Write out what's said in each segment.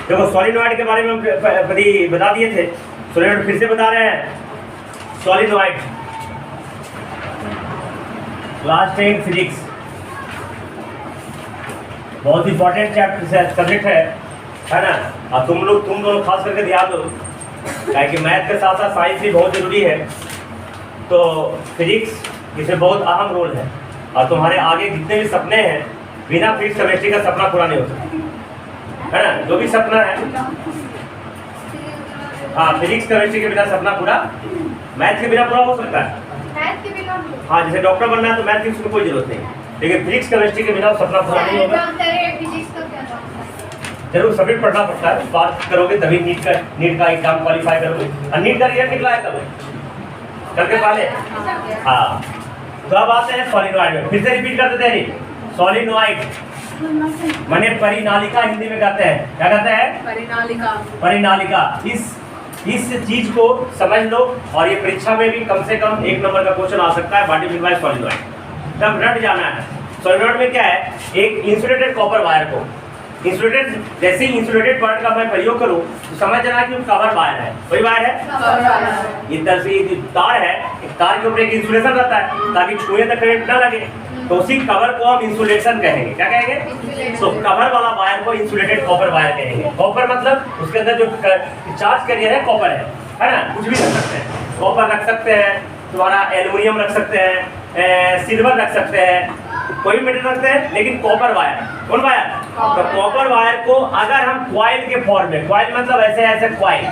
देखो सोलिनॉइड के बारे में हम बता दिए थे, सोलिनॉइड फिर से बता रहे हैं। सोलिनॉइड क्लास 10 फिजिक्स बहुत इंपॉर्टेंट चैप्टर सब्जेक्ट है ना। और तुम दोनों खास करके ध्यान दो, कि मैथ के साथ साथ साइंस भी बहुत जरूरी है। तो फिजिक्स इसमें बहुत अहम रोल है, और तुम्हारे आगे जितने भी सपने हैं, बिना फिजिक्स केमिस्ट्री का सपना पूरा नहीं हो सकता, है ना। जो भी सपना है, हाँ, फिजिक्स केमिस्ट्री के बिना सपना पूरा, मैथ के बिना पूरा हो सकता है। हाँ, जैसे डॉक्टर बनना है तो मैथ की उसमें कोई जरूरत नहीं, लेकिन फिजिक्स केमिस्ट्री के बिना सपना पूरा नहीं होगा। जरूर सब्जेक्ट पढ़ना पड़ता है, बात करोगे तभी नीट का एग्जाम क्वालिफाई करोगे। और नीट का रिजल्ट निकला है कल के पहले। हाँ, तो अब आते हैं सोलिनॉइड में। फिर से रिपीट कर देते हैं। सोलिनॉइड माने परिनालिका, हिंदी में कहते हैं, क्या कहते हैं? परिनालिका। इस चीज को समझ लो, और ये परीक्षा में भी कम से कम 1 नंबर का क्वेश्चन आ सकता है। व्हाट इज बाय सोलिनॉइड, तब रट जाना है। सोलिनॉइड में क्या है? एक इंसुलेटेड कॉपर वायर को, इंसुलेटेड, जैसे ही इंसुलेटेड वर्ड का मैं प्रयोग करूं तो समझ जाना कि कवर वायर है। कोई वायर है, इधर से तार है, तार के ऊपर एक इंसुलेशन रहता है ताकि छुए तक करंट ना लगे, तो उसी कवर को हम इंसुलेशन कहेंगे। क्या कहेंगे? तो कवर वाला वायर को इंसुलेटेड कॉपर वायर कहेंगे। कॉपर मतलब उसके अंदर जो चार्ज कैरियर है कॉपर है ना। कुछ भी रख सकते हैं, कॉपर रख सकते हैं, तुम्हारा एल्युमिनियम रख सकते हैं, सिल्वर रख सकते हैं, कोई मेटल रखते हैं, लेकिन कॉपर वायर, कौन वायर? तो कॉपर वायर को अगर हम क्वाइल के फॉर्म में, क्वाइल मतलब ऐसे ऐसे क्वाइल,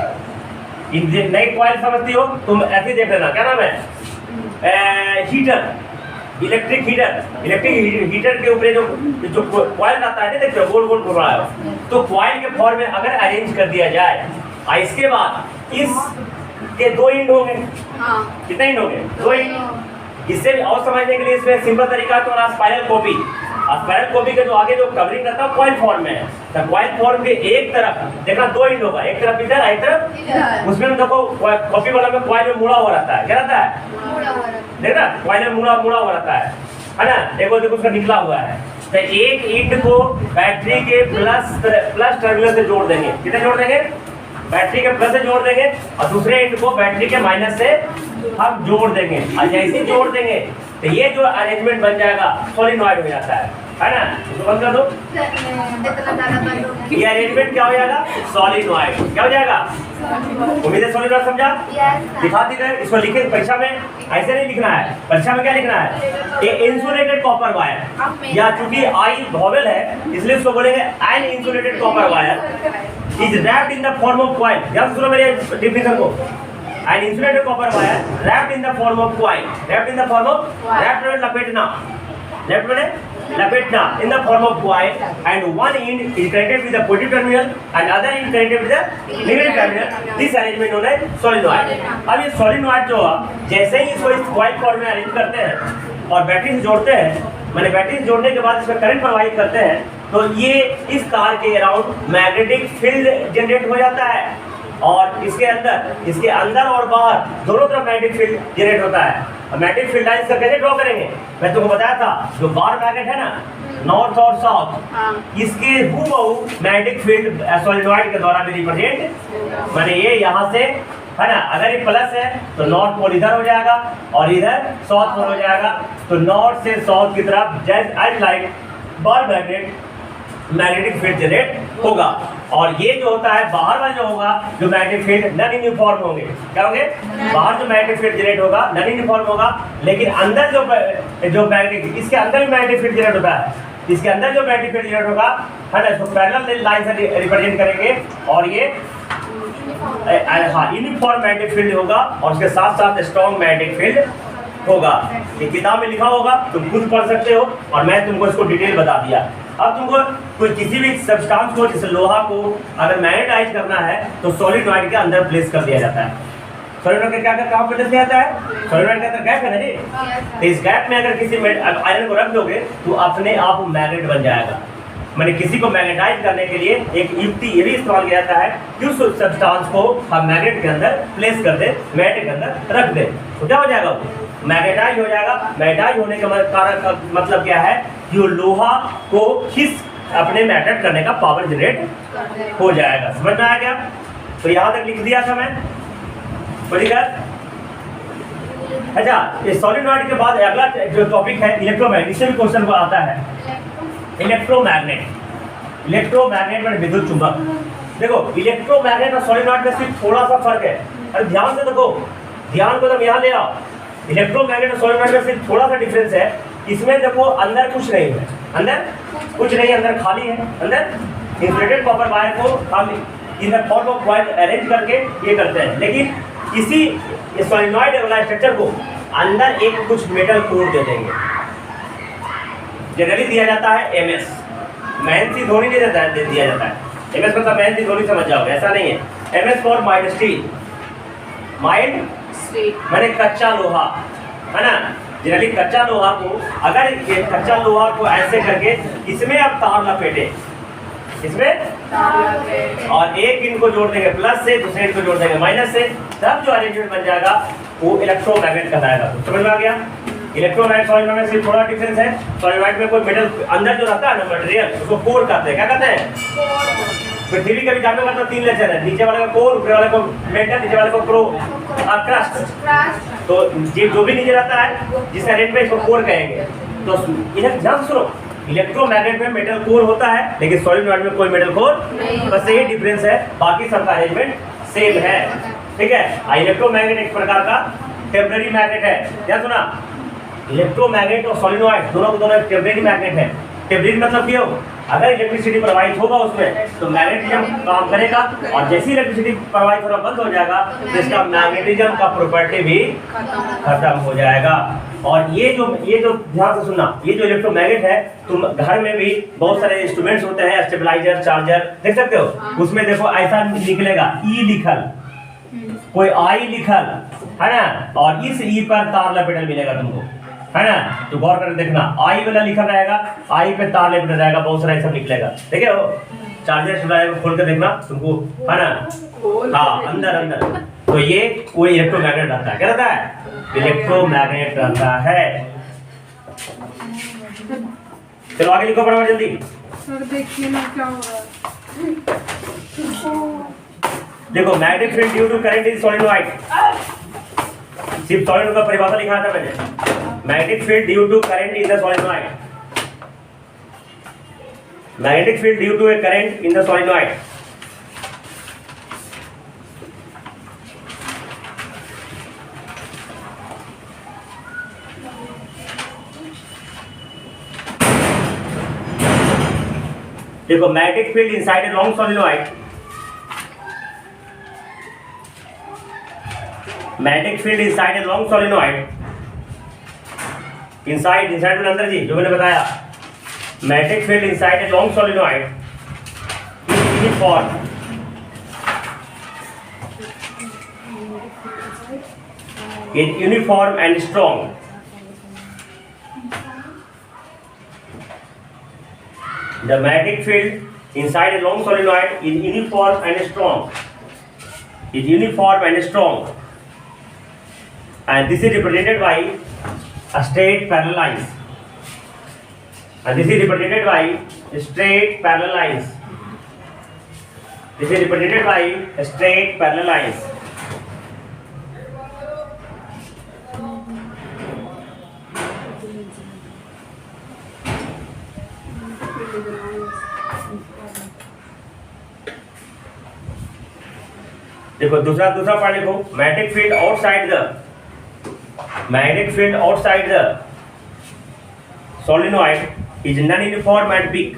नई क्वाइल समझती हो तुम, ऐसे देख लेना, क्या नाम है? हीटर, इलेक्ट्रिक हीटर के ऊपर जो क्वाइल आता है, देखो गोल गोल घूम रहा है, तो क्वाइल के फॉर्म में अगर अरेंज कर दिया जाए, और इसके बाद इसके 2 एंड होंगे। कितने एंड होंगे? 2 एंड। इससे भी और समझने के लिए इसमें सिंपल तरीका है, तो स्पाइरल कॉपी, स्पाइरल कॉपी के जो आगे जो कवरिंग रहता है कॉइल फॉर्म में है, तो कॉइल फॉर्म के एक तरफ देखना 2 एंड होगा, एक तरफ इधर, एक तरफ उसमें देखो कॉपी वाला में कॉइल में मुड़ा हुआ रहता है, क्या रहता है? देखना कॉइल में मुड़ा हुआ रहता है ना। देखो उसका निकला हुआ है, तो एक एंड को बैटरी के प्लस टर्मिनल से जोड़ देंगे। कितने जोड़ देंगे? बैटरी के प्लस से जोड़ देंगे, और दूसरे एंड को बैटरी के माइनस से हम जोड़ देंगे। और जैसे ही जोड़ देंगे तो ये जो अरेंजमेंट बन जाएगा सोलिनॉइड हो जाता है ना। इसको बंद कर दो, ये अरेंजमेंट क्या हो जाएगा? सोलिनॉइड। क्या हो जाएगा? उम्मीद है सोलिनॉइड समझा? दिखा दी गए। इसको लिखे परीक्षा में, ऐसे नहीं लिखना है, परीक्षा में क्या लिखना है? ये इंसुलेटेड कॉपर वायर, या चूंकि आई वॉवेल है इसलिए इसको बोलेंगे an insulated copper wire is wrapped in the form of coil. ध्यान सुनो मेरे डेफिनेशन को। An insulated copper wire wrapped in the form of coil, wrapped in the form of, wrapped में लपेटना, wrapped में लपेटना in the form of coil, and one end is connected with the positive terminal and other end connected with the negative terminal. This arrangement known as solenoid. अब ये solenoid जो है, जैसे ही इसको इस coil form में arrange करते हैं और बैटरी से जोड़ते हैं, मैंने बैटरी से जोड़ने के बाद इसमें करंट प्रवाहित करते हैं, तो ये इस तार के अराउंड मैग्नेटिक फील्ड जनरेट हो जाता है, और इसके अंदर और बाहर दोनों तरफ मैग्नेटिक फील्ड जनरेट होता है। और मैग्नेटिक फील्ड लाइंस का कैसे ड्रॉ करेंगे? मैं तुमको बताया था, जो बार मैग्नेट है ना, नॉर्थ और साउथ, इसके हूबहू मैग्नेटिक फील्ड सोलिनॉइड के द्वारा भी रिप्रेजेंट, माने ये यहाँ से है ना, अगर ये प्लस है तो नॉर्थ पोल इधर हो जाएगा और इधर साउथ पोल हो जाएगा, तो नॉर्थ से साउथ की तरफ जैसे लाइक बार मैग्नेटिक फील्ड जनरेट होगा। और ये जो होता है बाहर वाला जो होगा, जो मैग्नेटिक फील्ड नॉन यूनिफॉर्म होंगे। क्या होंगे? बाहर जो मैग्नेटिक फील्ड जनरेट होगा नॉन यूनिफॉर्म होगा, लेकिन अंदर जो मैग्नेटिक, इसके अंदर भी मैग्नेटिक फील्ड जनरेट होता है, इसके अंदर जो मैग्नेटिक फील्ड जनरेट होगा है ना, इसको पैरेलल लाइन से रिप्रेजेंट करेंगे, और ये हाँ यूनिफॉर्म मैग्नेटिक फील्ड होगा, और उसके साथ साथ स्ट्रॉन्ग मैग्नेटिक फील्ड होगा। ये किताब में लिखा होगा, तुम खुद पढ़ सकते हो, और मैं तुमको इसको डिटेल बता दिया। अब तुमको कोई किसी भी सब्सटेंस को, जैसे लोहा को अगर मैग्नेटाइज करना है तो सोलिनॉइड के अंदर प्लेस कर दिया जाता है। सोलिनॉइड का क्या कहाँ पे प्लेस किया जाता है? सोलिनॉइड के अंदर गैप है ना जी, तो इस गैप में अगर किसी आयरन को रख दोगे तो अपने आप मैग्नेट बन जाएगा। मैंने किसी को मैग्नेटाइज करने के लिए एक युक्ति ये भी इस्तेमाल किया जाता है कि उस सब्सटेंस को हम मैग्नेट के अंदर प्लेस कर दे, मैग्नेट के अंदर रख दे, तो क्या हो जाएगा? वो मैग्नेटाइज हो जाएगा। मैग्नेटाइज होने का कारण का मतलब क्या है? जो लोहा को अपने में अट्रैक्ट करने का पावर जनरेट हो जाएगा। समझ में आ गया? तो यहाँ तक लिख दिया था मैं, ठीक है। अच्छा, इस सॉलिनॉइड के बाद अगला जो टॉपिक है इलेक्ट्रोमैग्नेट, इससे भी क्वेश्चन को आता है इलेक्ट्रोमैग्नेट। इलेक्ट्रोमैग्नेट में विद्युत चुंबक। देखो इलेक्ट्रोमैग्नेट और सॉलिनॉइड में सिर्फ थोड़ा सा फर्क है। अरे ध्यान से देखो, ध्यान को तुम यहाँ ले आओ। इलेक्ट्रोमैग्नेट और सॉलिनॉइड में सिर्फ थोड़ा सा डिफरेंस है। इसमें देखो अंदर कुछ नहीं है, अंदर कुछ नहीं, अंदर खाली है। अंदर इंसुलेटेड कॉपर वायर को हम इन the form of coil arrange करके ये करते हैं। लेकिन इसी सॉलिनॉइड वाला स्ट्रक्चर को अंदर एक कुछ मेटल कोर दे देंगे। जनरली दिया जाता है एमएस, मेहनती धोनी नहीं देता है, दिया जाता है एमएस मतलब मेहनती धोनी, समझ जाओगे, ऐसा नहीं है। MS for mild steel, mild माने कच्चा लोहा, है ना। जनरली कच्चा लोहा को, अगर ये कच्चा लोहा को ऐसे करके इसमें आप तार लपेटे, इसमें और एक इनको जोड़ देंगे प्लस से, दूसरे इनको जोड़ देंगे माइनस से, तब जो अरेंजमेंट बन जाएगा वो इलेक्ट्रोमैग्नेट कहलाएगा। तो समझ में आ गया? इलेक्ट्रोमैग्नेट सॉलिनॉइड में सिर्फ थोड़ा डिफरेंस है। सॉलिनॉइड में कोई मेटल अंदर जो रहता है ना मटेरियल, उसको कोर कहते हैं। क्या कहते हैं? पृथ्वी के भी जानने वाला 3 लेक्चर है। नीचे वाले को कोर, ऊपर वाले को मेटल, नीचे वाले को प्रो क्रस्ट। तो ये जो भी नीचे रहता है जिस अरेंजमेंट में इसको कोर कहेंगे। तो इधर ध्यान सुनो, इलेक्ट्रोमैग्नेट में मेटल कोर होता है, लेकिन सॉलिनॉइड में कोई मेटल कोर, बस यही डिफरेंस है, बाकी सबका अरेंजमेंट सेम है। ठीक है। इलेक्ट्रोमैग्नेट एक प्रकार का टेम्पररी मैग्नेट है। क्या सुना? इलेक्ट्रोमैग्नेट और सॉलिनॉइड दोनों एक टेम्पररी मैग्नेट है। टेम्पररी मतलब क्यों? अगर इलेक्ट्रिसिटी प्रवाहित होगा उसमें तो मैग्नेटिज्म काम करेगा, और जैसी इलेक्ट्रिसिटी प्रवाहित होना बंद हो जाएगा तो इसका मैग्नेटिज्म का प्रॉपर्टी भी खत्म हो जाएगा। और ये जो ध्यान से सुनना, ये जो इलेक्ट्रोमैग्नेट है, तुम घर में भी बहुत सारे इंस्ट्रूमेंट्स होते हैं, स्टेबलाइजर, चार्जर, देख सकते हो। उसमें देखो ऐसा निकलेगा ई लिखल, कोई आई लिखल, है ना, और इस ई पर तार लपेटल मिलेगा तुमको, है ना। तो गौर करके देखना, आई वाला लिखा रहेगा, आई पे तार लपेटा रहेगा, बहुत सारा ऐसा निकलेगा। ठीक है, चार्जर स्टेबलाइजर खोल के देखना तुमको, है ना। हाँ, अंदर तो ये कोई इलेक्ट्रोमैग्नेट रहता है। क्या रहता है? इलेक्ट्रोमैग्नेट रहता है। चलो आगे लिखो फटाफट जल्दी। सर देखिए ना क्या हो रहा है। देखो magnetic field due to current in solenoid, सिर्फ सॉलिनॉइड का परिभाषा लिखा था मैंने। Magnetic field due to current in the solenoid, magnetic field due to a current in the solenoid. देखो magnetic field inside a long solenoid, magnetic field inside a long solenoid, inside में अंदर जी, जो मैंने बताया, magnetic field inside a long solenoid uniform, is uniform and strong. The magnetic field inside a long solenoid is uniform and strong. Is uniform and strong, and this is represented by a straight parallel lines. And this is represented by straight parallel lines. This is represented by straight parallel lines. देखो दूसरा part लिखो, magnetic field outside the solenoid is non uniform and weak.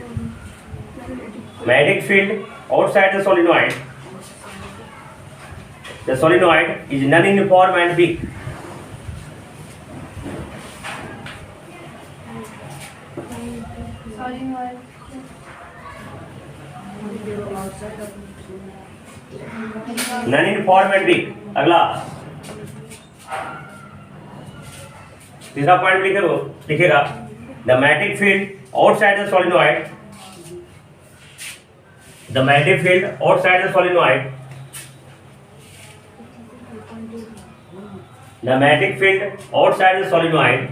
Magnetic field outside the solenoid is non uniform and weak. Non uniform and weak. अगला तीसरा point लिखेगा, the magnetic field outside the solenoid, the magnetic field outside the solenoid, the magnetic field outside the solenoid,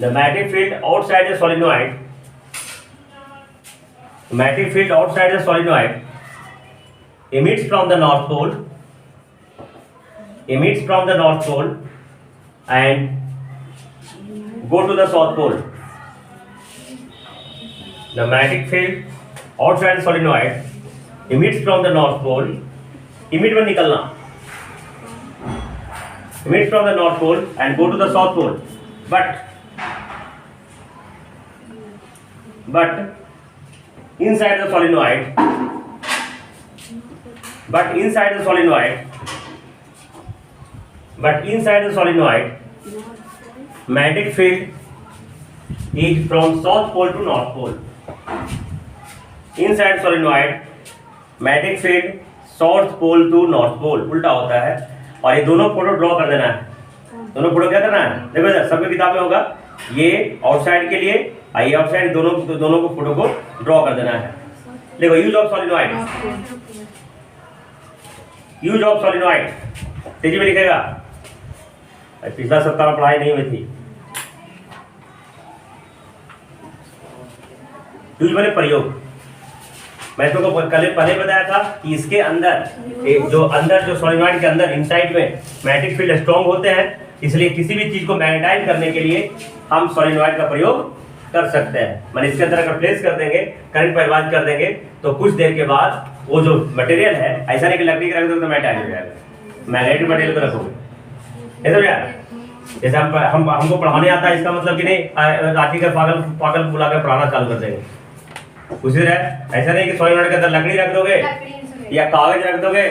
the magnetic field outside the solenoid magnetic field outside the solenoid emits from the north pole and go to the south pole. The magnetic field outside the solenoid emits from the north pole. Emit में निकलना. Emits from the north pole and go to the south pole. But inside the solenoid, magnetic field is from south pole to north pole. Inside solenoid, magnetic field south pole to north pole उल्टा होता है. और ये दोनों photo draw कर देना है. दोनों फोटो क्या करना है, देखो इधर सबकी किताब में होगा. ये आउटसाइड के लिए, ये आउटसाइड, दोनों को फोटो को ड्रॉ कर देना है. देखो यूज ऑफ सॉलिनॉइड तेजी में लिखेगा. पिछला सप्ताह में पढ़ाई नहीं हुई थी. यूज मैंने प्रयोग. मैं तुमको कल पहले बताया था कि इसके अंदर जो सॉलिनॉइड के अंदर इनसाइड में मैग्नेटिक फील्ड स्ट्रॉन्ग होते हैं, इसलिए किसी भी चीज को मैग्नेटाइज करने के लिए हम सॉलिनॉइड का प्रयोग कर सकते हैं. मैंने इसके अंदर अगर प्लेस कर देंगे, करंट प्रवाहित कर देंगे, तो कुछ देर के बाद वो जो मटेरियल है, ऐसा नहीं कि लकड़ी का रख दो तो मैग्नेटाइज हो जाएगा. मैग्नेटिक मटेरियल को रखोगे ऐसा यार. जैसे हमको पढ़ाने आता है, इसका मतलब कि नहीं राठी का पागल बुलाकर पढ़ाना चालू कर देंगे. उसी तरह ऐसा नहीं कि सॉलिनॉइड के अंदर लकड़ी रख दोगे या कागज रख दोगे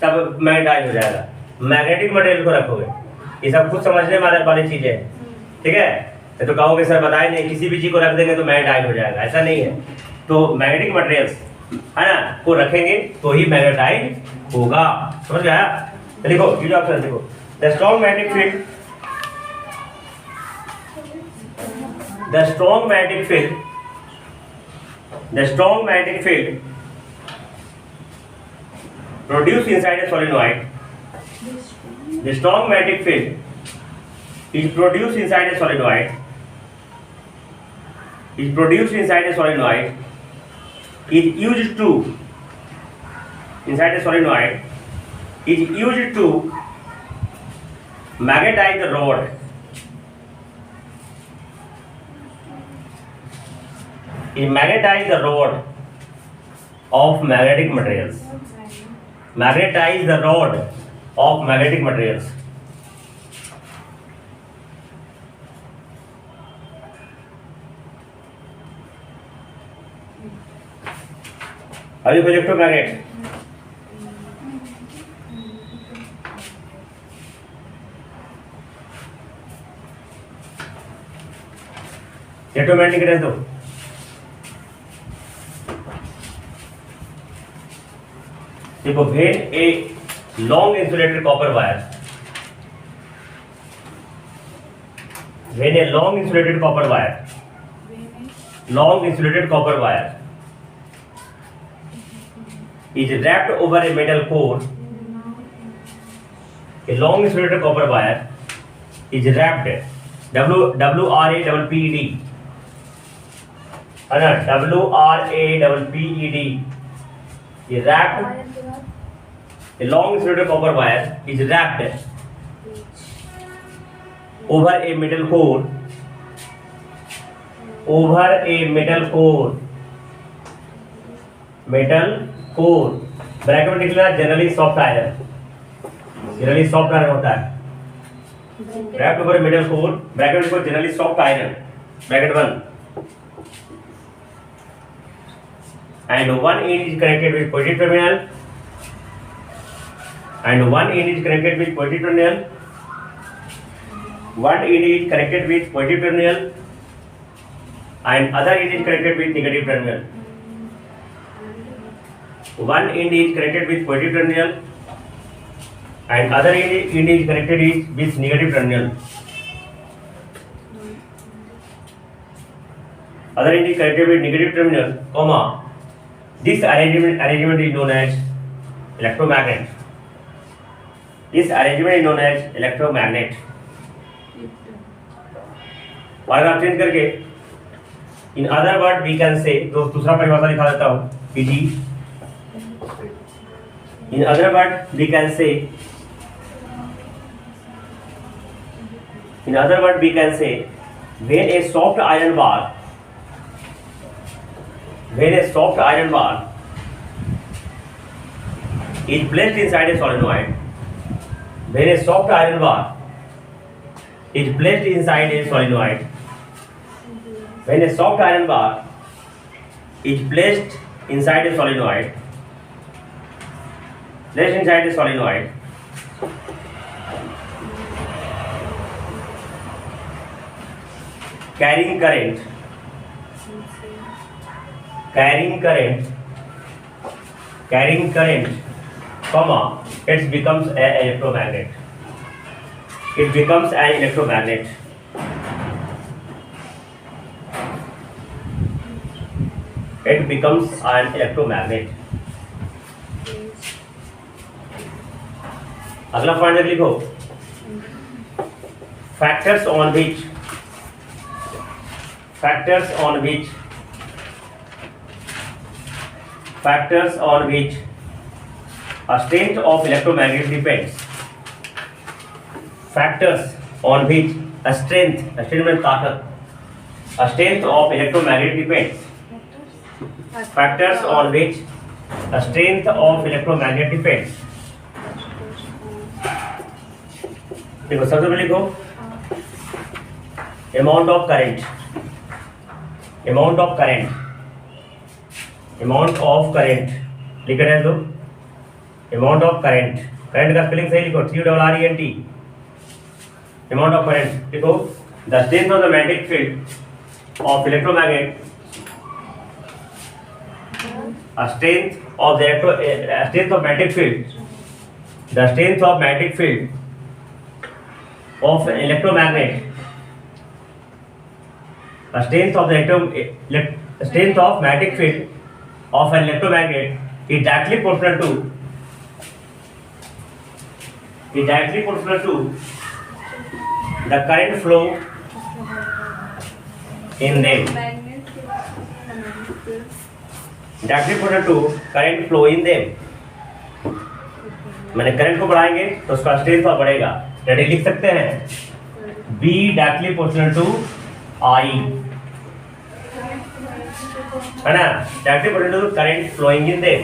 तब मैग्नेटाइज हो जाएगा. मैग्नेटिक मटेरियल को रखोगे. ये सब कुछ समझने वाली चीजें हैं. ठीक है. तो कहोगे सर बताए नहीं, किसी भी चीज को रख देंगे तो मैग्नेटाइज हो जाएगा, ऐसा नहीं है. तो मैग्नेटिक मटेरियल्स है ना को रखेंगे तो ही मैग्नेटाइज होगा. समझ गया. देखो यूज ऑफ देखो the strong magnetic field produced inside a solenoid. The strong magnetic field is produced inside a solenoid. Is used to magnetize the rod. Magnetize the rod of magnetic materials. Magnetize the rod of magnetic materials. Are you electromagnet? Electromagnetic दो. देखो when a long insulated copper wire is wrapped over a metal core. A long insulated copper wire is wrapped, WRAPPED, WRAPPED is wrapped. A long insulated copper wire is wrapped over a metal core. Bracket में निकला generally soft iron. होता है. wrapped over a metal core, bracket में generally soft iron, bracket बंद. And one end is connected with positive terminal. One end is connected with positive terminal. And other end is connected with negative terminal. One end is connected with positive terminal and other end is connected with negative terminal. Other end is connected with negative terminal, comma. This arrangement is known as electromagnet. Paragraph change करके in other word we can say, दूसरा परिभाषा लिखा देता हूँ पीजी। In other word we can say, in other word we can say when a soft iron bar, when a soft iron bar is placed inside a solenoid, when a soft iron bar is placed inside a solenoid, when a soft iron bar is placed inside a solenoid, placed inside a solenoid, carrying current, comma, it becomes an electromagnet. It becomes an electromagnet. It becomes an electromagnet. अगला point लिखो, factors on which a strength of electromagnet depends. Factors on which a strength में ताकत, a strength of electromagnet depends. Factors on which a strength of electromagnet depends. देखो सबसे पहले लिखो amount of current, लिख रहे हैं तो amount of current का स्पेलिंग सही लिखो, CURRENT, amount of current लिखो, the strength of the magnetic field of electromagnet, a strength of magnetic field, the strength of magnetic field of an electromagnet, the strength of magnetic field of an electromagnet is directly proportional to the current flow in them. Directly proportional to current flow in them. मैंने current को बढ़ाएंगे तो उसका strength और बढ़ेगा। Ready लिख सकते हैं, B directly proportional to I, है ना, directly proportional to current flowing in them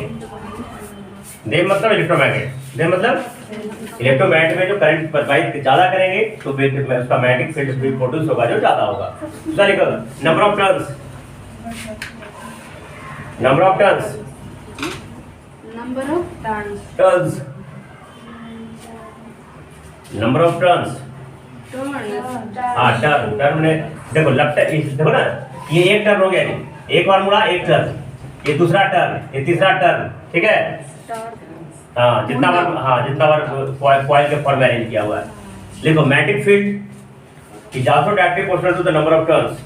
मतलब इलेक्ट्रोमैग्नेट, देम मतलब इलेक्ट्रोमैग्नेट में जो करंट प्रवाहित ज्यादा करेंगे तो उसका मैग्नेटिक फील्ड भी प्रोड्यूस होगा जो ज्यादा होगा। दूसरा लिखो नंबर ऑफ टर्न्स, हाँ टर्न में देखो देखो ना, ये एक टर्न हो गया, एक बार मुड़ा एक टर्न, ये दूसरा टर्न, ये तीसरा टर्न, ठीक है। हाँ जितना बार कॉइल के फॉर्म में अरेंज किया हुआ है। देखो magnetic field is also directly proportional to the number of turns,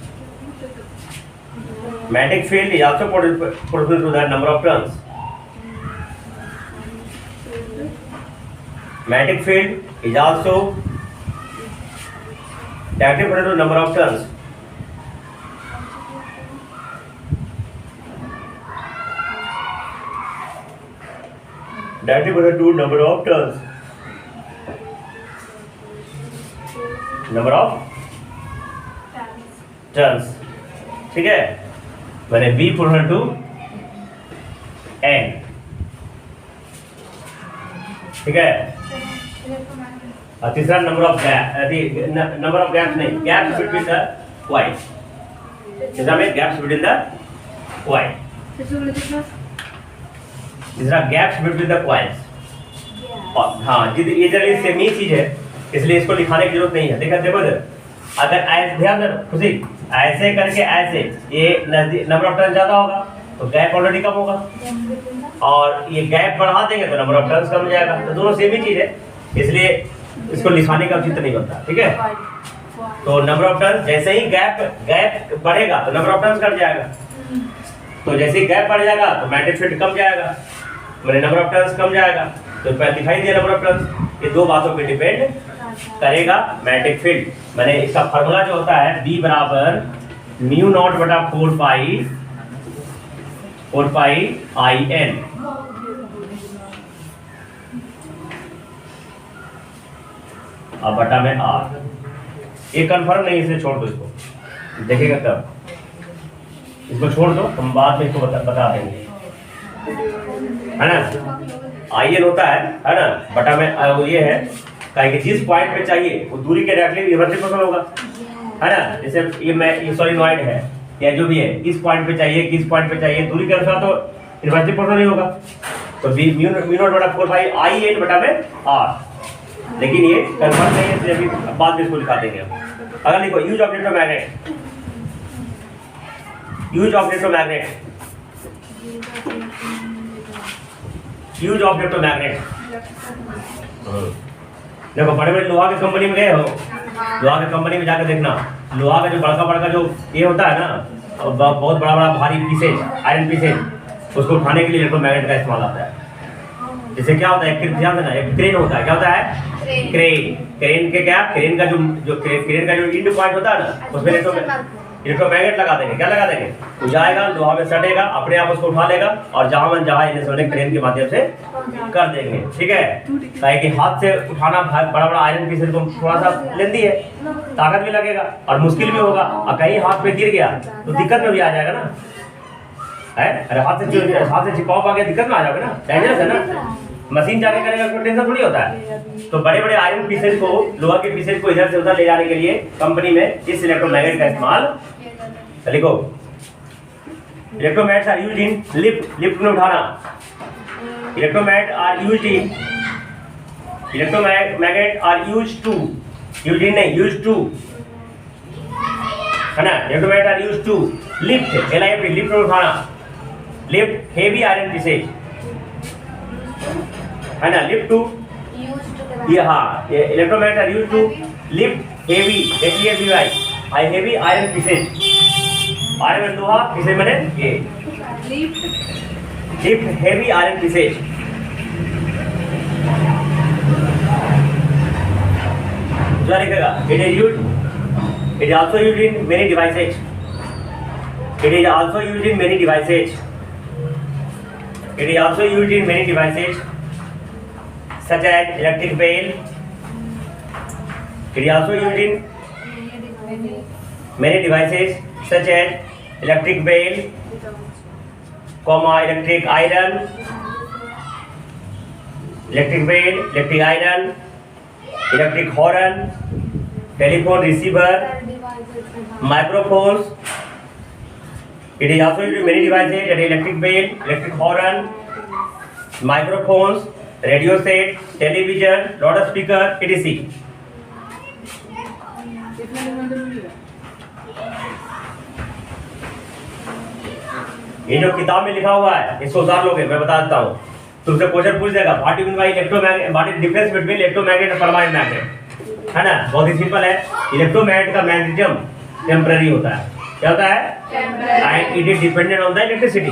magnetic field is also proportional to the number of turns. Magnetic field is also directly proportional to the number of turns. Directly proportional to number of turns. Number of turns. ठीक है, मैंने B proportional to N, ठीक है। और तीसरा number of gaps नहीं, gaps between the coils, तीसरा में गैप्स बिटवीन द कॉइल, तीसरा गैप्स बिटवीन द कॉइल्स। और हाँ ये जल्दी सेम ही चीज है, इसलिए इसको लिखाने की जरूरत नहीं है। देखो अगर ऐसे ध्यान दो खुशी, ऐसे करके ऐसे ये नजदीक नंबर ऑफ टर्न ज्यादा होगा तो गैप ऑलरेडी कम होगा, और ये गैप बढ़ा देंगे तो नंबर ऑफ टर्न्स कम हो जाएगा। तो दोनों सेम ही चीज है, इसलिए इसको लिखाने का उचित नहीं बनता, ठीक है। तो नंबर ऑफ टर्न्स जैसे ही गैप बढ़ेगा तो नंबर ऑफ टर्न्स घट जाएगा, तो जैसे ही गैप बढ़ जाएगा तो मैग्नेटिक फील्ड कम जाएगा, मैंने नंबर ऑफ टर्न्स कम जाएगा, तो पहले दिखाई दिया नंबर ऑफ टर्न्स। ये दो बातों पे डिपेंड करेगा मैग्नेटिक फील्ड। मैंने इसका फार्मूला जो होता है B बराबर म्यू नॉट बटा 4 पाई आई एन। अब बटा में आर। ये कंफर्म नहीं, इसे छोड़ दो, इसको देखेगा तब, इसको छोड़ दो, हम बाद में इसको बता देंगे, है ना। आई एन होता है ना, बटा में वो ये है कि जिस पॉइंट पे चाहिए वो दूरी के डायरेक्टली रिवर्सिबल प्रोपोर्शनल होगा, है ना। जैसे ये सॉलिनॉइड है या जो भी है, इस पॉइंट पे चाहिए, किस पॉइंट पे चाहिए, दूरी के अनुसार तो रिवर्सिबल प्रोपोर्शनल नहीं होगा। तो म्यू नॉट बटा 4 पाई आई एन बटा में आर। लेकिन ये कंफर्म नहीं है, इसलिए अभी बाद में इसको लिखा देंगे हम। अगर लिखो use of electromagnet, use of electromagnet, use of electromagnet. देखो बड़े बड़े लोहा की कंपनी में गए हो, लोहा की कंपनी में जाकर देखना, लोहा का जो बड़का जो ये होता है ना, बहुत बड़ा भारी पीसेज, आयरन पीसेज, उसको उठाने के लिए इलेक्ट्रोमैग्नेट का इस्तेमाल आता है। जैसे क्या होता है, ध्यान देना, एक क्रेन होता है, क्या होता है, क्रेन के क्या, क्रेन का जो इंड पॉइंट होता है ना, उसमें इलेक्ट्रोमैग्नेट लगा देंगे। क्या लगा देंगे, वो जाएगा, लोहा में सटेगा, अपने आप उसको उठा लेगा और जहां मन जहां इलेक्ट्रोमैग्नेट क्रेन के माध्यम से कर देंगे। ठीक है, ताकि हाथ से उठाना बड़ा आयरन पीस तो थोड़ा सा लेंदी है, ताकत भी लगेगा और मुश्किल भी होगा, और कहीं हाथ पे गिर गया तो दिक्कत में भी आ जाएगा ना, है। अरे हाथ से चिपकाव आ गया, दिक्कत में आ जाएगा ना, डेंजरस है ना। मशीन जाके करेगा तो टेंशन थोड़ी होता है। तो बड़े बड़े आयरन पीसेज को, लोहा के पीसेज को इधर से उधर ले जाने के लिए कंपनी में इस इलेक्ट्रोमैग्नेट का इस्तेमाल। लिखो, electromagnets are used in lift में उठाना, electromagnet are used in, electromagnet are used to, used in नहीं, यूज्ड टू, है ना। Electromagnet are used to lift, LIF, lift में उठाना, लिफ्ट हेवी आयरन पीसेज, है ना। लिफ्ट टू, ये हाँ, ये electromagnet are used to lift heavy, heavy iron pieces, iron लोहा पीसेज मैंने ये लिफ्ट हेवी आयरन पीसेज। क्या लिखेगा, it is used, it is also used in many devices, it is also used in many devices, it is also used in many devices such as electric bell. It is also used in many devices such as electric bell, electric iron, electric bell, electric iron, electric horn, telephone receiver, microphones. It is also used in many devices, that is electric bell, electric horn, microphones, radio set, television, loudspeaker, etc. ये जो किताब में लिखा हुआ है, इसको उतार लोगे, मैं बता देता हूँ। तुमसे क्वेश्चन पूछ देगा, what mean by electromagnet, what is difference between electromagnet और परमानेंट मैग्नेट, है ना। बहुत ही सिंपल है। इलेक्ट्रोमैग्नेट का मैग्नेटिज्म टेम्पररी होता है। क्या होता है, and it is dependent on the electricity.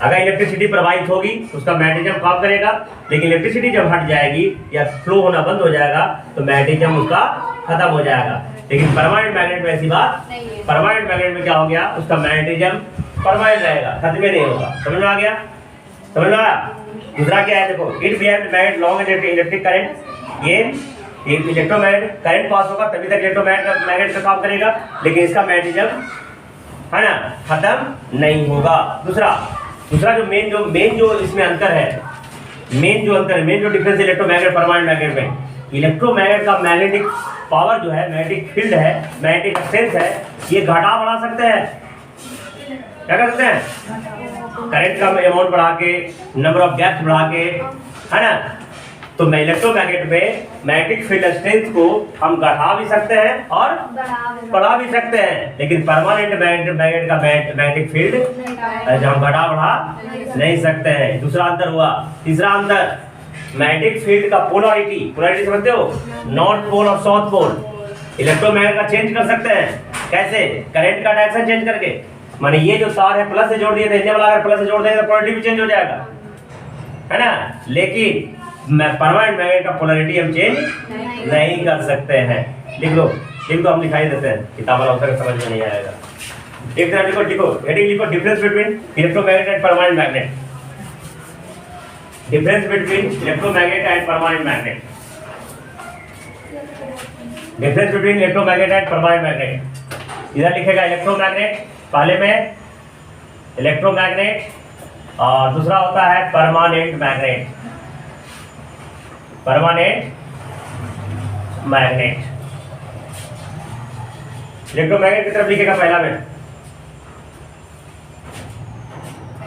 अगर इलेक्ट्रिसिटी प्रवाहित होगी तो उसका मैग्नेटिज्म काम करेगा, लेकिन इलेक्ट्रिसिटी जब हट जाएगी या फ्लो होना बंद हो जाएगा तो मैग्नेटिज्म उसका खत्म हो जाएगा। लेकिन परमानेंट मैग्नेट में ऐसी बात, परमानेंट मैग्नेट में क्या हो गया, उसका मैग्नेटिज्म परमानेंट रहेगा, खत्म नहीं होगा। समझ में आ गया, समझ में आया। दूसरा क्या है, देखो, it behave magnet long electric current, ये इलेक्ट्रोमैग्नेट करंट पास होगा तभी तक इलेक्ट्रोमैग्नेट का काम करेगा, लेकिन इसका मैग्नेटिज्म, है ना, खत्म नहीं होगा। दूसरा जो मेन जो इसमें अंतर है, मेन जो डिफरेंस इलेक्ट्रोमैग्नेट परमानेंट मैग्नेट में, इलेक्ट्रोमैग्नेट का मैग्नेटिक पावर जो है, मैग्नेटिक फील्ड है, मैग्नेटिक स्ट्रेंथ है, ये घटा बढ़ा सकते हैं। क्या कर सकते हैं, करंट का अमाउंट बढ़ा के, नंबर ऑफ गैप्स बढ़ा के, है ना। तो इलेक्ट्रोमैग्नेट में मैग्नेटिक फील्ड स्ट्रेंथ को हम घटा भी सकते हैं और बढ़ा भी सकते हैं, लेकिन परमानेंट मैग्नेट का मैग्नेटिक फील्ड हम घटा बढ़ा नहीं सकते हैं। दूसरा अंतर हुआ। तीसरा अंतर, मैग्नेटिक फील्ड का पोलैरिटी समझते हो, नॉर्थ पोल और साउथ पोल इलेक्ट्रोमैग्नेट का चेंज कर सकते हैं। कैसे, करंट का डायरेक्शन चेंज करके, माने ये जो तार है प्लस से जोड़ दिए थे, इन्हें वाला अगर प्लस से जोड़ देंगे तो पोलैरिटी भी चेंज हो जाएगा, है ना। लेकिन परमानेंट मैग्नेट का पोलैरिटी हम चेंज नहीं कर सकते हैं। लिख लो, हम दिखाई देते हैं, किताब वाला समझ में नहीं आएगा। एक तरफ लिखो लिखो हेडिंग लिखो difference between electromagnet and permanent magnet. Difference between electromagnet and permanent magnet. Difference between electromagnet and permanent magnet. इधर लिखेगा इलेक्ट्रोमैग्नेट, पहले में इलेक्ट्रोमैग्नेट और दूसरा होता है permanent magnet. Permanent magnet. Electromagnet की तरफ लिखेगा पहला में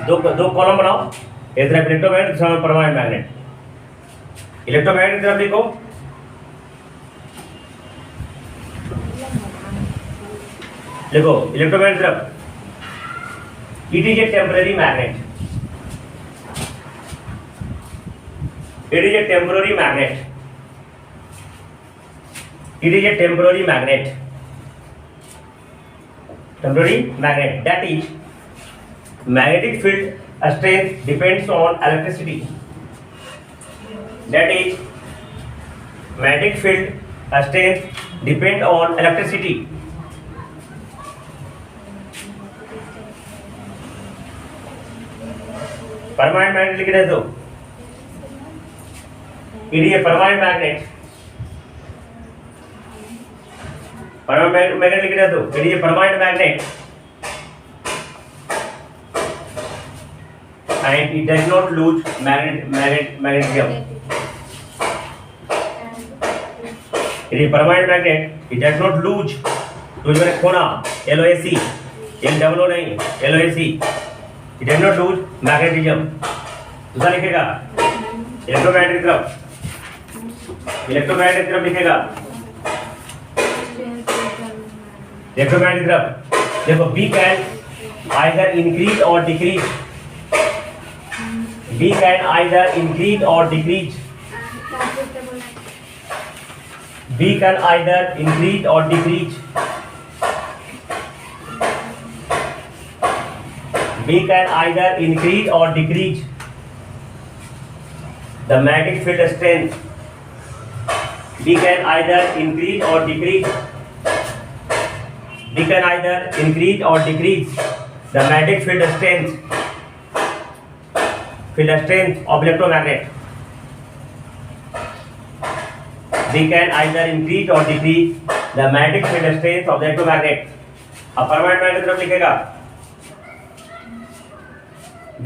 दो कॉलम बनाओ, एक तरफ इलेक्ट्रोमैग्नेट दूसरा में परमानेंट मैग्नेट। इलेक्ट्रोमैग्नेट की तरफ लिखो देखो इलेक्ट्रोमैग्नेट की तरफ it is a temporary magnet. It is a temporary magnet. It is a temporary magnet. Temporary magnet that is magnetic field strength depends on electricity. That is magnetic field strength depend on electricity. Permanent magnet लिख रहे तो ये permanent magnet. Permanent magnet लिख रहे तो ये permanent magnet and it does not lose magnetism. It is permanent magnet. It does not lose. Lose मैंने खोना LOAC, LOO नहीं LOAC. It does not lose magnetism. दूसरा लिखेगा इलेक्ट्रोमैग्नेट की तरफ। इलेक्ट्रोमैग्नेट की तरफ लिखेगा इलेक्ट्रोमैग्नेट की तरफ देखो B can either increase or decrease. B can either increase or decrease. B can either increase or decrease. B can either increase or decrease the magnetic field strength. B can either increase or decrease. B can either increase or decrease the magnetic field strength. Field strength of electromagnet. We can either increase or decrease the magnetic field strength of the electromagnet. अब permanent magnet तरफ लिखेगा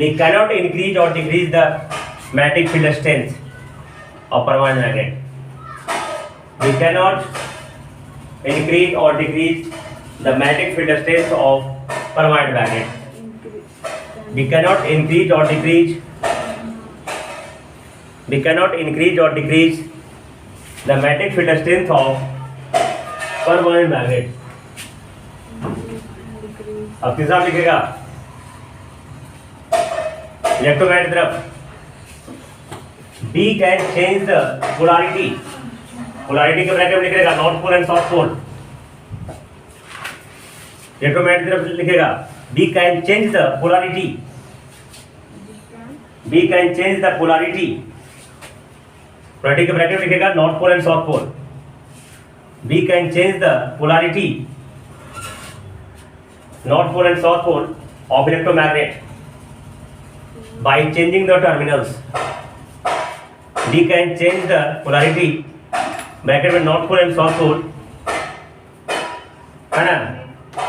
we cannot increase or decrease the magnetic field strength of permanent magnet. We cannot increase or decrease the magnetic field strength of permanent magnet. We cannot increase or decrease. We cannot increase or decrease the magnetic field strength of permanent magnet. अब तीसरा लिखेगा electromagnet तरफ B can change the polarity. Polarity के bracket में लिखेगा north pole and south pole. Electromagnet की तरफ लिखेगा B can change the polarity. B can change the polarity. Polarity के ब्रैकेट में लिखेगा north pole and south pole. B can change the polarity, north pole and south pole of electromagnet by changing the terminals. B can change the polarity bracket में north pole and south pole है ना।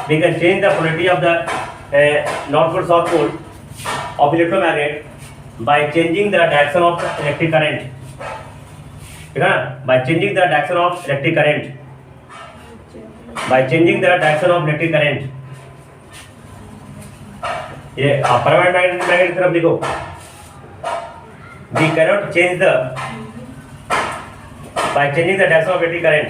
We can change the polarity of the north pole south pole of electromagnet by changing the direction of electric current, ठीक है ना। by changing the direction of electric current, by changing the direction of electric current. ये permanent magnet की तरफ लिखो we cannot change the by changing the direction of electric current.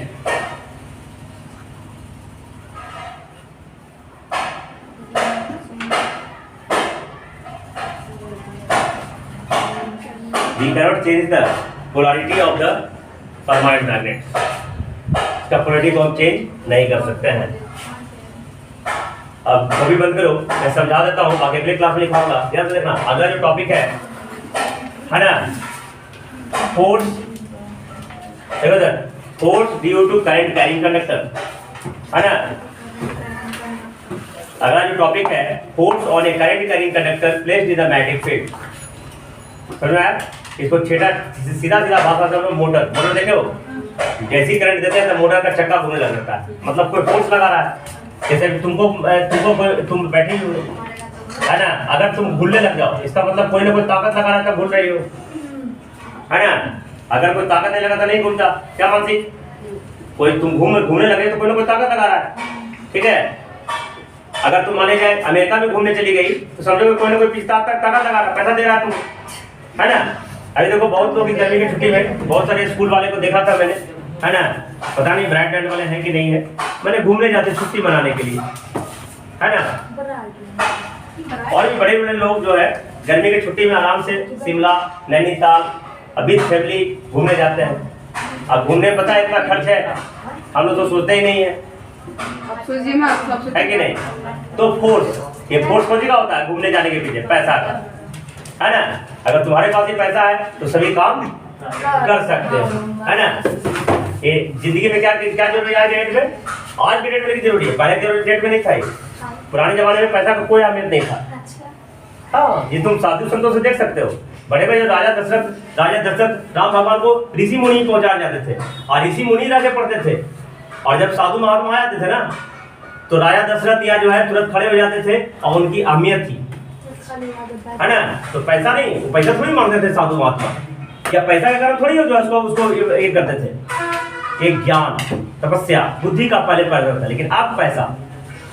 We cannot change the polarity of the permanent magnet. इसका polarity को हम change नहीं कर सकते हैं। अब कभी बंद करो, मैं समझा देता हूँ, बाकी अगले क्लास में लिखाऊंगा। ध्यान से देखना, अगला जो टॉपिक है ना, फोर्स, देखो sir, force due to current carrying conductor, है ना। अगला जो टॉपिक है force on a current carrying conductor placed in the magnetic field. समझ में आया? इसको सीधा सीधा भाषा से मोटर देखे हो, जैसी करंट देते हैं तो मोटर का चक्का घूमने लग जाता है, मतलब कोई फोर्स लगा रहा है। जैसे तुम बैठी हो है ना, अगर तुम घूमने लग जाओ इसका मतलब कोई ना कोई ताकत लगा रहा है, घूम रही हो है ना। अगर कोई ताकत नहीं लगा तो नहीं घूमता। क्या मानसी, कोई तुम घूमने लगे तो कोई ना कोई ताकत लगा रहा है, ठीक है। अगर तुम माने जाए अमेरिका में घूमने चली गई तो समझो कोई ना कोई पीछे ताकत लगा रहा है, पैसा दे रहा है तुम, है ना। अभी देखो बहुत लोग इस गर्मी की छुट्टी में बहुत सारे स्कूल वाले को देखा था मैंने, है ना, पता नहीं ब्रांड ब्रांड वाले हैं कि नहीं है, मैंने घूमने जाते छुट्टी मनाने के लिए, है ना। और भी बड़े बड़े लोग जो है गर्मी की छुट्टी में आराम से शिमला, नैनीताल, अभी फैमिली घूमने जाते हैं। अब घूमने पता है इतना खर्च है, हम लोग तो सोचते ही नहीं है, है कि नहीं। तो फोर्स, ये फोर्स कौन सी का होता है घूमने जाने के पीछे, पैसा का, है ना। अगर तुम्हारे पास ये पैसा है तो सभी काम कर सकते हो, है ना। ये जिंदगी में क्या क्या जरूरी है आज के डेट में, आज के डेट में जरूरी है, पहले के डेट में नहीं था। पुराने जमाने में पैसा का कोई अहमियत नहीं था। हाँ, ये तुम साधु संतों से देख सकते हो, बड़े बड़े राजा दशरथ राम भगवान को ऋषि मुनि पहुंचा जाते थे और ऋषि मुनि रह पढ़ते थे। और जब साधु महात्मा आते थे ना तो राजा दशरथ या जो है तुरंत खड़े हो जाते थे और उनकी अहमियत थी, है ना। तो पैसा नहीं, वो पैसा थोड़ी मांगते थे साधु महात्मा, क्या पैसा के कारण थोड़ी हो जो उसको ये करते थे। एक ज्ञान, तपस्या, बुद्धि का पहले पैदा था, लेकिन अब पैसा,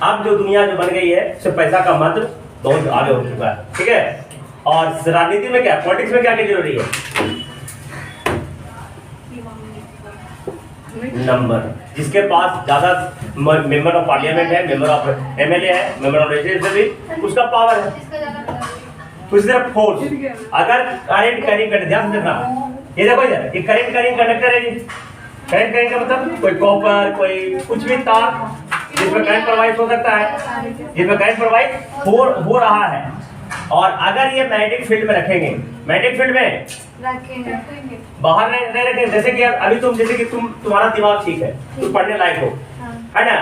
अब जो दुनिया जो बन गई है सिर्फ पैसा का महत्व बहुत आगे हो चुका है, ठीक है। और राजनीति में क्या, पॉलिटिक्स में क्या जरूरी है, नंबर। जिसके पास ज्यादा मेंबर ऑफ पार्लियामेंट है, मेंबर ऑफ एमएलए है, मेंबर ऑफ लेजिस्लेचर, उसका पावर है। उसी तरह फोर्स, अगर करंट कैरिंग कंडक्टर, ध्यान से देखना, ये देखो इधर, ये करंट कैरिंग कंडक्टर है। करंट कैरिंग का मतलब कोई कॉपर, कोई कुछ भी तार जिसमें करंट प्रवाहित हो सकता है, जिसमें करंट प्रवाहित हो रहा है। और अगर ये मैग्नेटिक फील्ड में रखेंगे, मैग्नेटिक फील्ड में बाहर नहीं रखेंगे, जैसे कि अभी तुम्हारा दिमाग ठीक है, तुम पढ़ने लायक हो, है ना,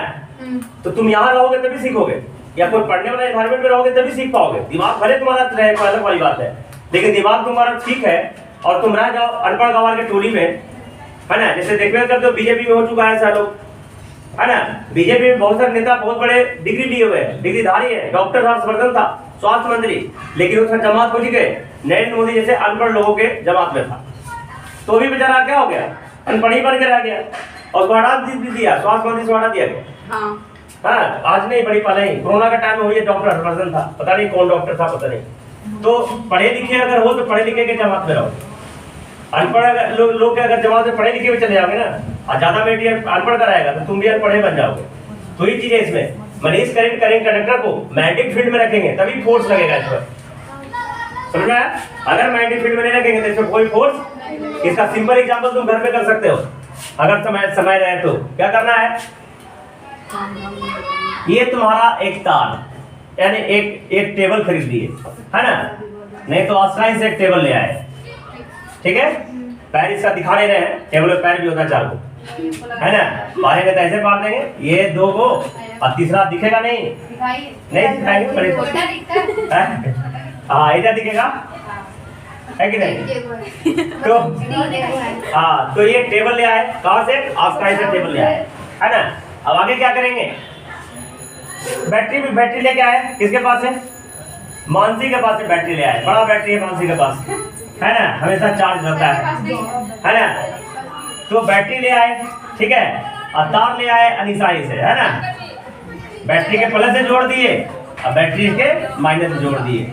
तो तुम यहाँ रहोगे तभी सीखोगे, या कोई पढ़ने वाला एनवायरमेंट में रहोगे तभी सीख पाओगे। दिमाग भले तुम्हारा रहे, अलग वाली बात है, लेकिन दिमाग तुम्हारा ठीक है और तुम रह जाओ अनपढ़ गंवार के टोली में, है ना। जैसे देखते करते हो बीजेपी में हो चुका है ऐसा लोग, है ना। बीजेपी में बहुत सारे नेता बहुत बड़े डिग्री लिए हुए हैं, डिग्रीधारी है, डॉक्टर हर्षवर्धन था स्वास्थ्य मंत्री, लेकिन उसका जमात हो चुके नरेंद्र मोदी जैसे अनपढ़ लोगों के जमात में था, तो भी बेचारा क्या हो गया, अनपढ़ ही बन के रह गया और उसको हटा दिया, स्वास्थ्य मंत्री से हटा दिया गया। हाँ, आज नहीं बड़ी पहले ही कोरोना का टाइम में हुई, डॉक्टर हर्षवर्धन था, पता नहीं कौन डॉक्टर था, पता नहीं। तो पढ़े लिखे अगर हो तो पढ़े लिखे के जमात में रहो, अनपढ़ लोग अगर जमात में पढ़े लिखे में चले जाओगे ना, और ज्यादा बेटी अनपढ़ कराएगा तो तुम भी अनपढ़े बन जाओगे। तो ये चीज है इसमें, मनीष करंट कंडक्टर को मैग्नेटिक फील्ड में रखेंगे तभी फोर्स लगेगा इस पर, समझ में आया। अगर मैग्नेटिक फील्ड में नहीं रखेंगे तो इसमें कोई फोर्स, इसका सिंपल एग्जांपल तुम घर पे कर सकते हो, अगर समय रहे तो क्या करना है, ये तुम्हारा एक तार, यानी एक टेबल खरीद लिए, है ना, नहीं तो ऑनलाइन से एक टेबल ले आए, ठीक है। पैर इसका दिखा नहीं रहे हैं, टेबल में पैर भी होता है 4 को, है ना, मारेंगे तो ऐसे मार देंगे, ये 2 को, और तीसरा दिखेगा नहीं दिखाएंगे, हाँ ऐसा दिखेगा, है कि नहीं। तो हाँ, तो ये टेबल ले आए, कहाँ से, ऑनलाइन से टेबल ले आए, है ना। अब आगे क्या करेंगे, बैटरी लेके आए, किसके पास है, मानसी के पास से बैटरी ले आए, बड़ा बैटरी है मानसी के पास, है ना, हमेशा चार्ज रहता है ना। तो बैटरी ले आए, ठीक है, और तार ले आए अनिसाई से, है ना, बैटरी के प्लस से जोड़ दिए और बैटरी के माइनस से जोड़ दिए,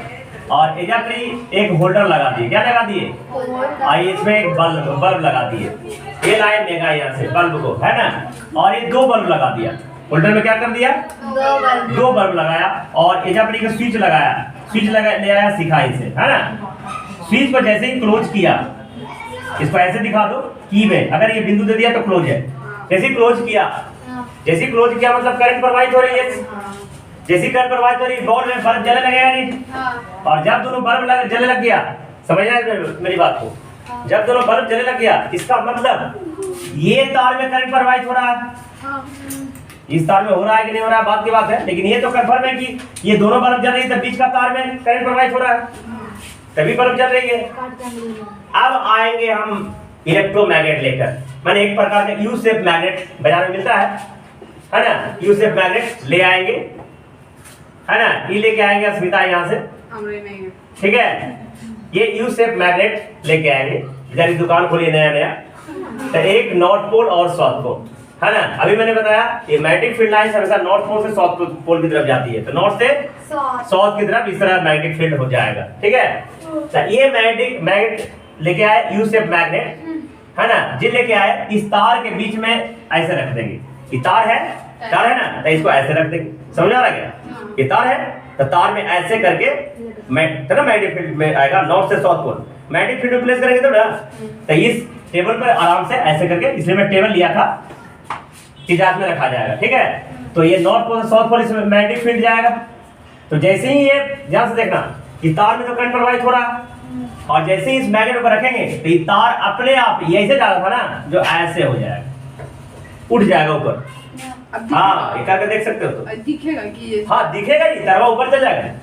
और एग्जैक्टली एक होल्डर लगा दिए, क्या लगा दिए, और इसमें एक बल्ब लगा दिए, ये लाए मेगा यहाँ से बल्ब को, है ना, और ये 2 बल्ब लगा दिया, होल्डर में क्या कर दिया, 2 बल्ब लगाया, और एग्जैक्टली का स्विच लगाया, ले आया सिखाई से, है ना। स्विच को जैसे ही क्लोज किया, इसको ऐसे दिखा दो की में, अगर ये बिंदु दे दिया तो क्लोज है, जैसे क्लोज किया मतलब करंट प्रवाहित हो रही है, जैसी करंट प्रवाहित हो रही है बॉल में बल्ब जलने लगेगा नहीं, और जब दोनों बल्ब जलने लग गया, समझ आए मेरी बात को, जब दोनों बल्ब जलने लग गया, इसका मतलब ये तार में करंट प्रवाहित हो रहा है, इस तार में हो रहा है कि नहीं हो रहा है बात की बात है, लेकिन ये तो कंफर्म है कि ये दोनों बल्ब जल रही है, तब बीच का तार में करंट प्रवाहित हो रहा है, तभी बल्ब जल रही है। अब आएंगे हम इलेक्ट्रोमैग्नेट लेकर, माने एक प्रकार का यू शेप मैग्नेट बाजार में मिलता है ना, यू शेप मैग्नेट ले आएंगे, है ना, ये लेके आएंगे अस्मिता यहाँ से, हमरे नहीं है। ठीक है। ये यू शेप मैग्नेट लेके आएंगे, जब दुकान खोली नया नया, तो एक नॉर्थ पोल और साउथ पोल, है ना। अभी मैंने बताया ये मैग्नेटिक फील्ड लाइन हमेशा नॉर्थ पोल से साउथ पोल की तरफ जाती है, तो नॉर्थ से साउथ की तरफ इस तरह मैग्नेटिक फील्ड हो जाएगा, ठीक है। तो ये मैग्नेट लेके आए यू शेप मैग्नेट, है ना, जिन लेके आए इस तार के बीच में ऐसे रख देंगे, ये तार है ना, तो इसको ऐसे रख देंगे, समझ आ रहा क्या, ये तार है तो तार में ऐसे करके मैग्नेटिक फील्ड में आएगा नॉर्थ से साउथ पोल, मैग्नेटिक फील्ड में प्लेस करेंगे तो ना, तो इस टेबल पर आराम से ऐसे करके, इसलिए मैं टेबल लिया था कि हाथ में रखा जाएगा, ठीक है। तो ये नॉर्थ पोल से साउथ पोल इसमें मैग्नेटिक फील्ड जाएगा, तो जैसे ही ये ध्यान से देखना कि तार में तो करंट प्रवाहित हो रहा है, और जैसे ही इस मैग्नेट पर रखेंगे तो ये तार अपने आप ये ऐसे जा रहा था ना, जो ऐसे हो जाएगा, उठ जाएगा ऊपर। हाँ, ये करके देख सकते हो तो दिखेगा कि ये हाँ दिखेगा, नहीं तरवा ऊपर चल जाएगा,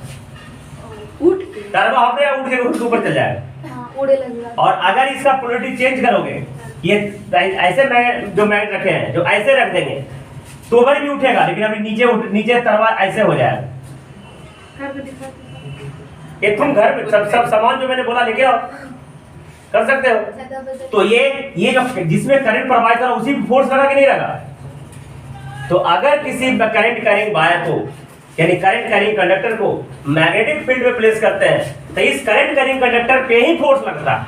उठ के तरवा अपने उठ के ऊपर चल जाएगा। उड़े लगेगा। और अगर इसका पोलरिटी चेंज करोगे, ये ऐसे जो मैग्नेट रखे हैं जो ऐसे रख देंगे तो ऊपर भी उठेगा, लेकिन अभी नीचे तरवा ऐसे हो जाएगा। करके दिखाते ये तुम घर में सब सामान जो मैंने बोला लेके आओ, कर सकते हो। तो ये जो जिसमें करंट प्रवाहित हो रहा है उसी पे फोर्स लगा कि नहीं लगा, तो अगर किसी करंट कैरिंग वायर को यानी करंट कैरिंग कंडक्टर को मैग्नेटिक फील्ड में प्लेस करते हैं तो इस करंट कैरिंग कंडक्टर पे ही फोर्स लगता है।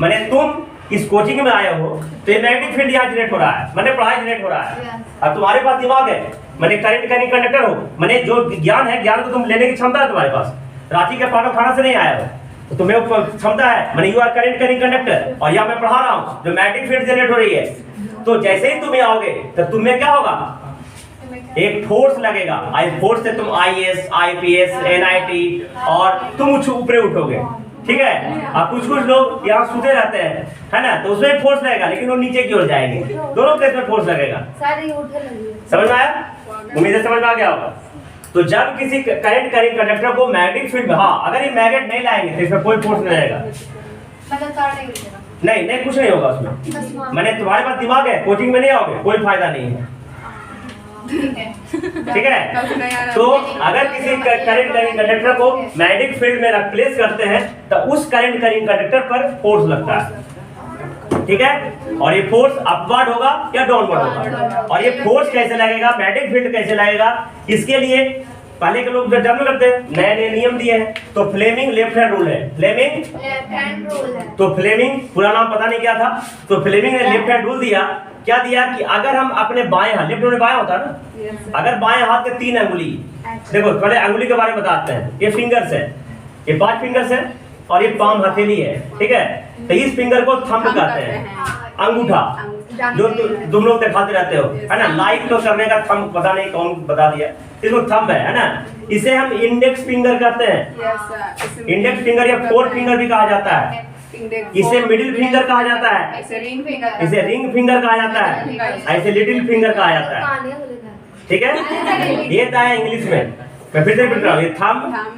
माने तुम इस कोचिंग में आए हो तो ये मैग्नेटिक फील्ड यहाँ जनरेट हो रहा है, माने पढ़ाई जनरेट हो रहा है, और तुम्हारे पास दिमाग है, माने करंट कैरिंग कंडक्टर हो, माने जो ज्ञान है, ज्ञान को तुम लेने की क्षमता है तुम्हारे पास, रांची के पागल खाना से नहीं आया हो तो तुम्हें क्षमता है, माने you are current carrying conductor, और यहाँ मैं पढ़ा रहा हूँ जो मैग्नेटिक फील्ड जनरेट हो रही है, तो जैसे ही तुम्हें आओगे तो तुम्हें क्या होगा, एक फोर्स लगेगा, आई फोर्स से तुम IAS, IPS, NIT और तुम ऊपर उठोगे, ठीक है। और कुछ लोग यहाँ सोते रहते हैं, है ना, तो उसमें फोर्स लगेगा लेकिन वो नीचे की ओर जाएंगे, दोनों केस में फोर्स लगेगा। समझ में आया? उम्मीद है समझ में आ गया होगा। तो जब किसी करंट कैरिंग कंडक्टर को मैग्नेटिक फील्ड में, हाँ अगर ये मैग्नेट नहीं लाएंगे तो इसमें कोई फोर्स नहीं रहेगा, नहीं कुछ नहीं होगा उसमें, मैंने तुम्हारे पास दिमाग है, कोचिंग में नहीं आओगे कोई फायदा नहीं है, ठीक है। तो अगर किसी करंट कैरिंग कंडक्टर को मैग्नेटिक फील्ड में प्लेस करते हैं तो उस करंट कैरिंग कंडक्टर पर फोर्स लगता है, ठीक है। और ये फोर्स अपवर्ड होगा या डाउनवर्ड होगा, और ये फोर्स कैसे लगेगा, मैग्नेटिक फील्ड कैसे लगेगा, इसके लिए पहले के लोग जब करते हैं नए नए नियम दिए हैं, तो फ्लेमिंग लेफ्ट हैंड रूल है, फ्लेमिंग लेफ्ट हैंड रूल है, तो फ्लेमिंग पूरा नाम पता नहीं क्या था, तो फ्लेमिंग ने लेफ्ट हैंड रूल दिया, क्या दिया कि अगर हम अपने बाएं हाथ, लेफ्ट हैंड बाएं होता है ना, अगर बाएं हाथ के 3 अंगुली, देखो पहले अंगुली के बारे में बताते हैं, ये फिंगर्स है, ये 5 फिंगर्स है और ये पाम हथेली है, ठीक है। तो इस फिंगर को थंब कहते हैं, अंगूठा, जो तुम लोग दिखाते रहते हो, है ना, लाइक तो करने का थंब पता नहीं कौन बता दिया, इसको थंब है ना, इसे हम इंडेक्स फिंगर कहते हैं, इंडेक्स फिंगर या 4 फिंगर भी कहा जाता है, इसे मिडिल फिंगर कहा जाता है, इसे रिंग फिंगर कहा जाता है, ऐसे लिटिल फिंगर कहा जाता है, ठीक है। ये था इंग्लिश में, मैं फिर से रिपीट कर रहा हूँ, ये थंब